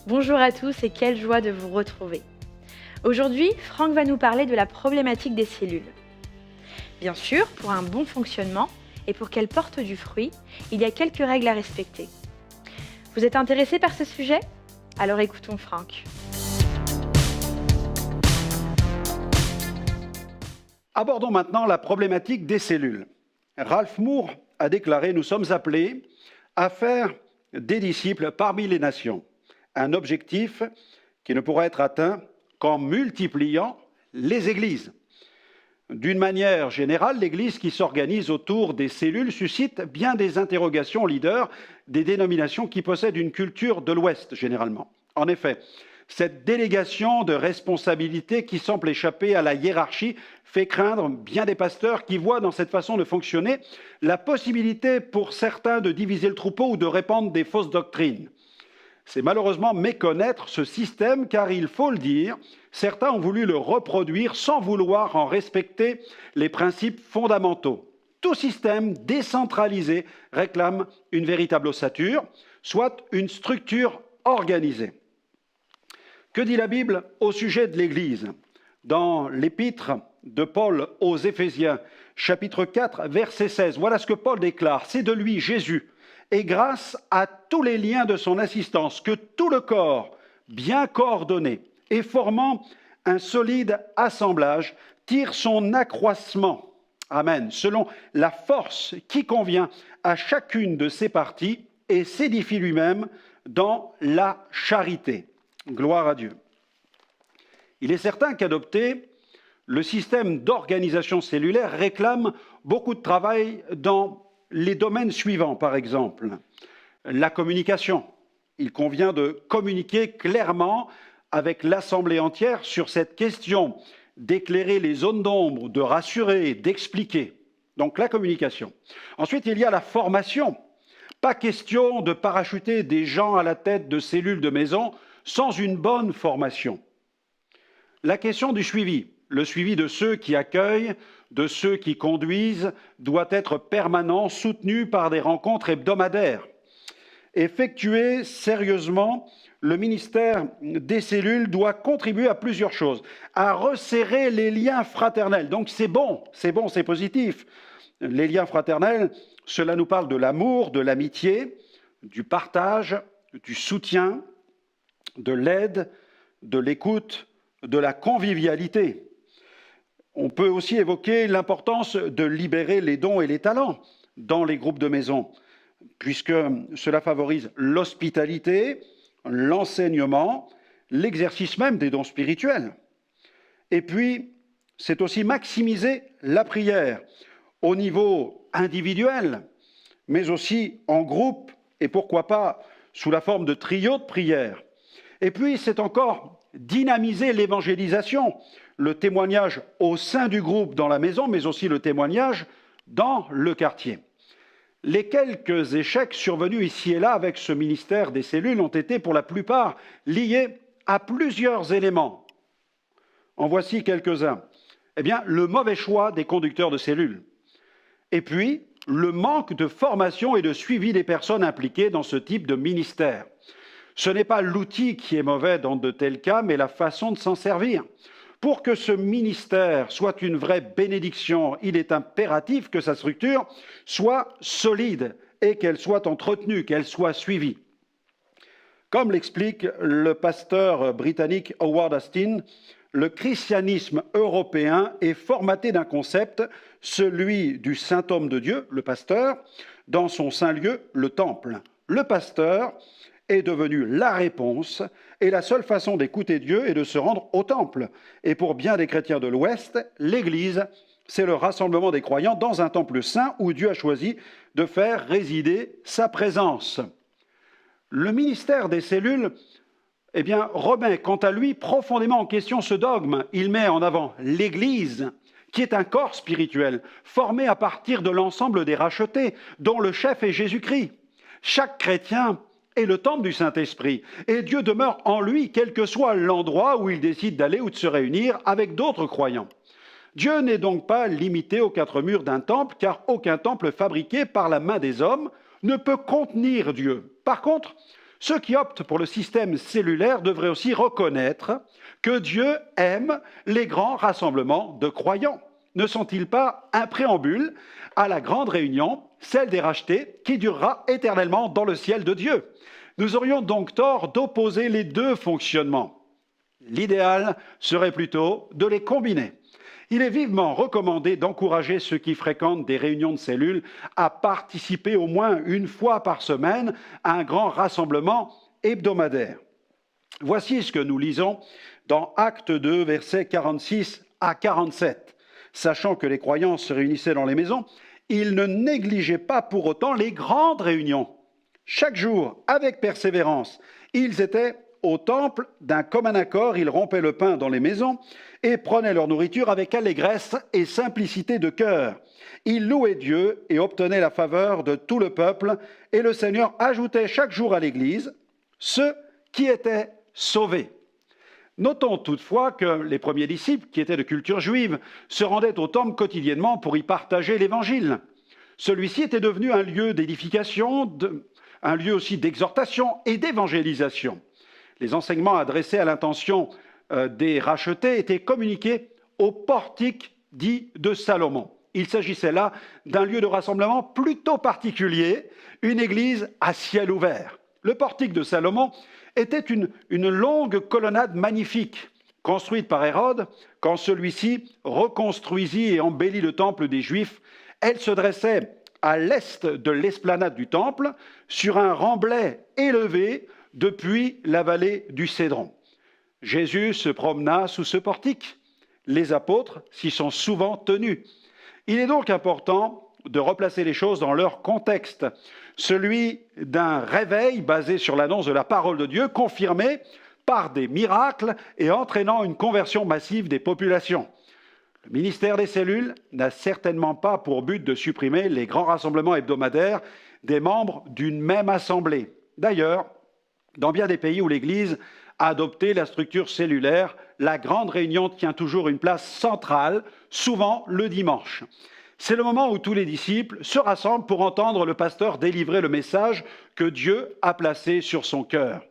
Bonjour à tous et quelle joie de vous retrouver. Aujourd'hui, Franck va nous parler de la problématique des cellules. Bien sûr, pour un bon fonctionnement et pour qu'elles portent du fruit, il y a quelques règles à respecter. Vous êtes intéressé par ce sujet? Alors écoutons Franck. Abordons maintenant la problématique des cellules. Ralph Moore a déclaré « Nous sommes appelés à faire des disciples parmi les nations ». Un objectif qui ne pourra être atteint qu'en multipliant les églises. D'une manière générale, l'Église qui s'organise autour des cellules suscite bien des interrogations aux leaders des dénominations qui possèdent une culture de l'Ouest, généralement. En effet, cette délégation de responsabilité qui semble échapper à la hiérarchie fait craindre bien des pasteurs qui voient dans cette façon de fonctionner la possibilité pour certains de diviser le troupeau ou de répandre des fausses doctrines. C'est malheureusement méconnaître ce système car, il faut le dire, certains ont voulu le reproduire sans vouloir en respecter les principes fondamentaux. Tout système décentralisé réclame une véritable ossature, soit une structure organisée. Que dit la Bible au sujet de l'Église? Dans l'épître de Paul aux Éphésiens, chapitre 4, verset 16, voilà ce que Paul déclare. C'est de lui, Jésus, et grâce à tous les liens de son assistance, que tout le corps, bien coordonné et formant un solide assemblage, tire son accroissement, amen, selon la force qui convient à chacune de ses parties et s'édifie lui-même dans la charité. Gloire à Dieu. Il est certain qu'adopter le système d'organisation cellulaire réclame beaucoup de travail dans les domaines suivants, par exemple. La communication. Il convient de communiquer clairement avec l'Assemblée entière sur cette question, d'éclairer les zones d'ombre, de rassurer, d'expliquer. Donc la communication. Ensuite, il y a la formation. Pas question de parachuter des gens à la tête de cellules de maison sans une bonne formation. La question du suivi. Le suivi de ceux qui accueillent, de ceux qui conduisent, doit être permanent, soutenu par des rencontres hebdomadaires. Effectuer sérieusement, le ministère des cellules doit contribuer à plusieurs choses. À resserrer les liens fraternels. Donc c'est bon, c'est positif. Les liens fraternels, cela nous parle de l'amour, de l'amitié, du partage, du soutien, de l'aide, de l'écoute, de la convivialité. On peut aussi évoquer l'importance de libérer les dons et les talents dans les groupes de maison, puisque cela favorise l'hospitalité, l'enseignement, l'exercice même des dons spirituels. Et puis, c'est aussi maximiser la prière au niveau individuel, mais aussi en groupe, et pourquoi pas sous la forme de trio de prière. Et puis, c'est encore dynamiser l'évangélisation, le témoignage au sein du groupe dans la maison, mais aussi le témoignage dans le quartier. Les quelques échecs survenus ici et là avec ce ministère des cellules ont été pour la plupart liés à plusieurs éléments. En voici quelques-uns. Eh bien, le mauvais choix des conducteurs de cellules. Et puis, le manque de formation et de suivi des personnes impliquées dans ce type de ministère. Ce n'est pas l'outil qui est mauvais dans de tels cas, mais la façon de s'en servir. Pour que ce ministère soit une vraie bénédiction, il est impératif que sa structure soit solide et qu'elle soit entretenue, qu'elle soit suivie. Comme l'explique le pasteur britannique Howard Austin, le christianisme européen est formaté d'un concept, celui du saint homme de Dieu, le pasteur, dans son saint lieu, le temple. Le pasteur est devenu la réponse et la seule façon d'écouter Dieu est de se rendre au temple. Et pour bien des chrétiens de l'Ouest, l'Église, c'est le rassemblement des croyants dans un temple saint où Dieu a choisi de faire résider sa présence. Le ministère des cellules remet quant à lui profondément en question ce dogme. Il met en avant l'Église, qui est un corps spirituel, formé à partir de l'ensemble des rachetés, dont le chef est Jésus-Christ. Chaque chrétien est le temple du Saint-Esprit, et Dieu demeure en lui, quel que soit l'endroit où il décide d'aller ou de se réunir avec d'autres croyants. Dieu n'est donc pas limité aux quatre murs d'un temple, car aucun temple fabriqué par la main des hommes ne peut contenir Dieu. Par contre, Ceux qui optent pour le système cellulaire devraient aussi reconnaître que Dieu aime les grands rassemblements de croyants. Ne sont-ils pas un préambule à la grande réunion, celle des rachetés, qui durera éternellement dans le ciel de Dieu? Nous aurions donc tort d'opposer les deux fonctionnements. L'idéal serait plutôt de les combiner. Il est vivement recommandé d'encourager ceux qui fréquentent des réunions de cellules à participer au moins une fois par semaine à un grand rassemblement hebdomadaire. Voici ce que nous lisons dans Actes 2, versets 46 à 47. Sachant que les croyants se réunissaient dans les maisons, ils ne négligeaient pas pour autant les grandes réunions. Chaque jour, avec persévérance, ils étaient au temple, d'un commun accord, ils rompaient le pain dans les maisons et prenaient leur nourriture avec allégresse et simplicité de cœur. Ils louaient Dieu et obtenaient la faveur de tout le peuple, et le Seigneur ajoutait chaque jour à l'Église ceux qui étaient sauvés. Notons toutefois que les premiers disciples, qui étaient de culture juive, se rendaient au temple quotidiennement pour y partager l'Évangile. Celui-ci était devenu un lieu d'édification, un lieu aussi d'exhortation et d'évangélisation. Les enseignements adressés à l'intention des rachetés étaient communiqués au portique dit de Salomon. Il s'agissait là d'un lieu de rassemblement plutôt particulier, une église à ciel ouvert. Le portique de Salomon était une longue colonnade magnifique, construite par Hérode quand celui-ci reconstruisit et embellit le temple des Juifs. Elle se dressait à l'est de l'esplanade du temple, sur un remblai élevé depuis la vallée du Cédron. Jésus se promena sous ce portique. Les apôtres s'y sont souvent tenus. Il est donc important de replacer les choses dans leur contexte, celui d'un réveil basé sur l'annonce de la parole de Dieu, confirmé par des miracles et entraînant une conversion massive des populations. Le ministère des cellules n'a certainement pas pour but de supprimer les grands rassemblements hebdomadaires des membres d'une même assemblée. D'ailleurs, dans bien des pays où l'Église a adopté la structure cellulaire, la grande réunion tient toujours une place centrale, souvent le dimanche. C'est le moment où tous les disciples se rassemblent pour entendre le pasteur délivrer le message que Dieu a placé sur son cœur.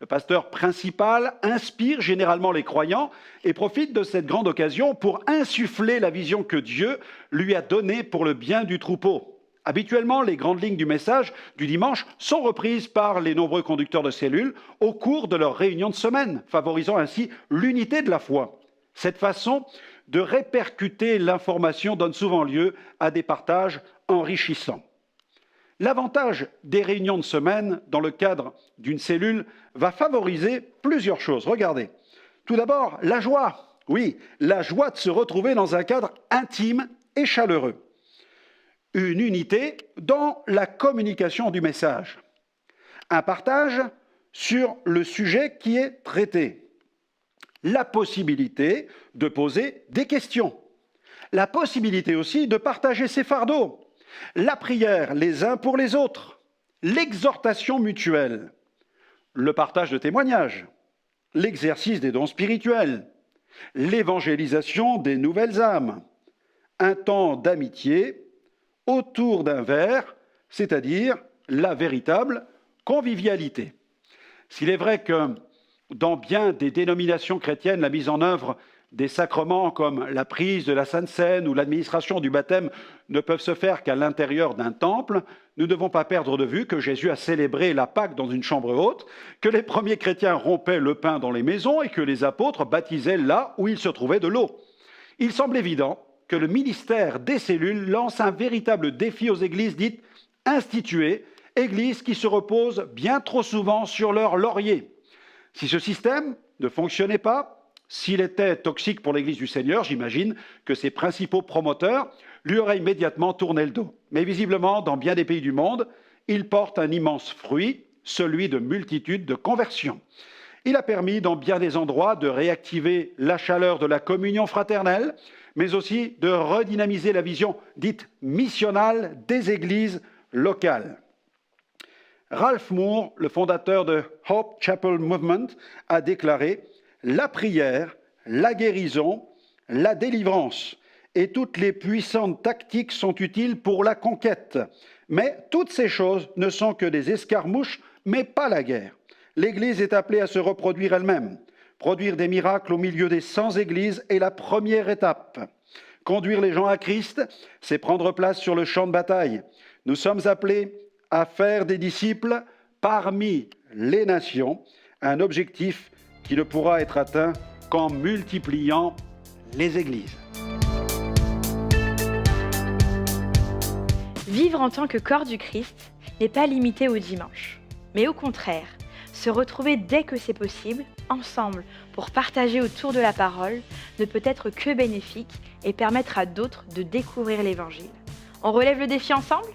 Le pasteur principal inspire généralement les croyants et profite de cette grande occasion pour insuffler la vision que Dieu lui a donnée pour le bien du troupeau. Habituellement, les grandes lignes du message du dimanche sont reprises par les nombreux conducteurs de cellules au cours de leurs réunions de semaine, favorisant ainsi l'unité de la foi. Cette façon de répercuter l'information donne souvent lieu à des partages enrichissants. L'avantage des réunions de semaine dans le cadre d'une cellule va favoriser plusieurs choses. Regardez. Tout d'abord, la joie. Oui, la joie de se retrouver dans un cadre intime et chaleureux. Une unité dans la communication du message. Un partage sur le sujet qui est traité. La possibilité de poser des questions. La possibilité aussi de partager ses fardeaux. La prière les uns pour les autres. L'exhortation mutuelle. Le partage de témoignages. L'exercice des dons spirituels. L'évangélisation des nouvelles âmes. Un temps d'amitié autour d'un verre, c'est-à-dire la véritable convivialité. S'il est vrai que dans bien des dénominations chrétiennes, la mise en œuvre des sacrements comme la prise de la Sainte Seine ou l'administration du baptême ne peuvent se faire qu'à l'intérieur d'un temple, nous ne devons pas perdre de vue que Jésus a célébré la Pâque dans une chambre haute, que les premiers chrétiens rompaient le pain dans les maisons et que les apôtres baptisaient là où il se trouvait de l'eau. Il semble évident que le ministère des cellules lance un véritable défi aux églises dites instituées, églises qui se reposent bien trop souvent sur leur laurier. Si ce système ne fonctionnait pas, s'il était toxique pour l'Église du Seigneur, j'imagine que ses principaux promoteurs lui auraient immédiatement tourné le dos. Mais visiblement, dans bien des pays du monde, il porte un immense fruit, celui de multitudes de conversions. Il a permis, dans bien des endroits, de réactiver la chaleur de la communion fraternelle, mais aussi de redynamiser la vision dite missionnale des églises locales. Ralph Moore, le fondateur de Hope Chapel Movement, a déclaré « La prière, la guérison, la délivrance et toutes les puissantes tactiques sont utiles pour la conquête. Mais toutes ces choses ne sont que des escarmouches, mais pas la guerre. L'Église est appelée à se reproduire elle-même. Produire des miracles au milieu des 100 églises est la première étape. Conduire les gens à Christ, c'est prendre place sur le champ de bataille. Nous sommes appelés à faire des disciples parmi les nations, un objectif qui ne pourra être atteint qu'en multipliant les églises. Vivre en tant que corps du Christ n'est pas limité au dimanche, mais au contraire, se retrouver dès que c'est possible, ensemble, pour partager autour de la parole, ne peut être que bénéfique et permettre à d'autres de découvrir l'Évangile. On relève le défi ensemble ?